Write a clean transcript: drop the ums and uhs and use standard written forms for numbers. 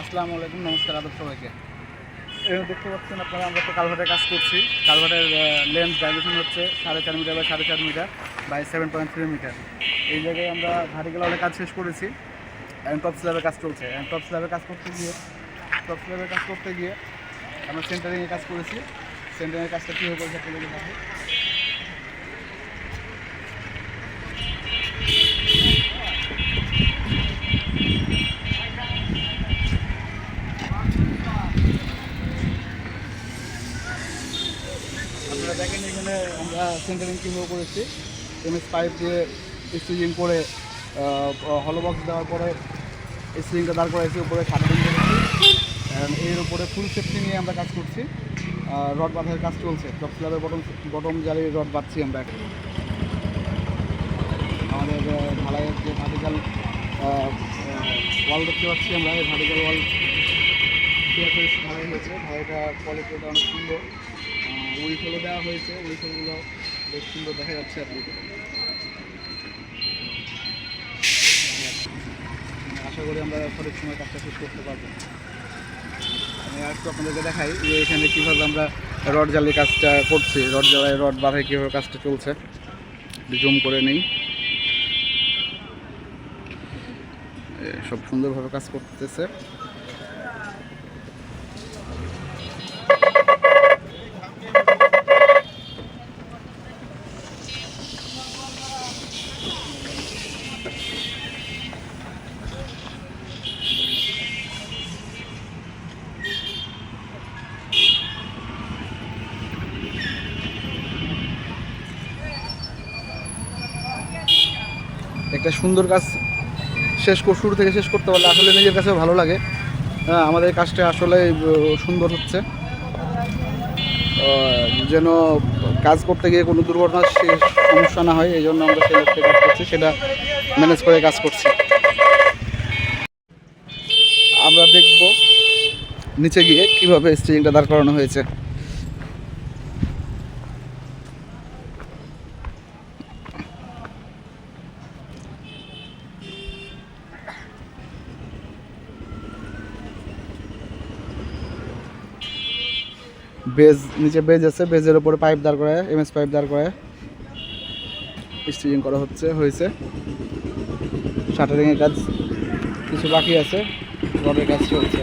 আসসালামু আলাইকুম, নমস্কার আদব সবাইকে। দেখতে পাচ্ছেন আপনারা, আমরা তো কালভার্টের কাজ করছি। কালভার্টের লেন্থ ডাইমেনশন হচ্ছে 4.5 metre by 4.5 metre by 7.3 metre. এই জায়গায় আমরা ভার্টিক্যাল ওয়ালের কাজ শেষ করেছি। এখন টপ স্ল্যাবের কাজ চলছে। টপ স্ল্যাবের কাজ করতে গিয়ে আমরা সেন্টারিংয়ের কাজ করেছি। সেন্টারিংয়ের কাজটা কীভাবে করেছে আপনাদের কাছে আপনারা দেখেন। এখানে আমরা সেন্টারিং কীভাবে করেছি, এমএস পাইপ দিয়ে স্টিচিং করে হলো বক্স দেওয়ার পরে স্টিচিংটা দাঁড় করাইছি, উপরে শাটারিং করেছি। এর উপরে ফুল সেফটি নিয়ে আমরা কাজ করছি। রড বাঁধার কাজ চলছে। টপ স্ল্যাবের বটম জালির রড বাঁধছি আমরা। আমাদের ঢালাইয়ের যে ভার্টিক্যাল ওয়াল দেখতে পাচ্ছি আমরা, এই ভার্টিক্যাল ওয়াল ঢালাই হয়েছে। ঢালাইটা কোয়ালিটিটা অনেক সুন্দর। উইফলও দেওয়া হয়েছে, উইফলগুলো বেশ সুন্দর দেখা যাচ্ছে আর কি। আশা করি আমরা সঠিক সময় কাজটা শেষ করতে পারবো। আমি একটু আপনাদেরকে দেখাই যে এখানে কীভাবে আমরা রড জ্বালিয়ে কাজটা করছি। রড জ্বালায় রড বাঁধায় কীভাবে কাজটা চলছে জুম করে নেই। সব সুন্দরভাবে কাজ করতেছে। একটা সুন্দর কাজ শুরু থেকে শেষ করতে পারলে আসলে নিজের কাছেও ভালো লাগে। আমাদের কাজটা আসলে সুন্দর হচ্ছে। যেন কাজ করতে গিয়ে কোনো দুর্ঘটনার সমস্যা না হয়, এই জন্য আমরা সেই লক্ষ্যে কাজ করছি, সেটা ম্যানেজ করে কাজ করছি। আমরা দেখব নিচে গিয়ে কীভাবে স্টিচিংটা দাঁড় করানো হয়েছে। নিচে বেজ আছে, বেজের উপরে পাইপ দাঁড় করায়, এমএস পাইপ দাঁড় করায় স্টিচিং করা হয়েছে। শাটারিংয়ের কাজ কিছু বাকি আছে, রডের কাজ চলছে।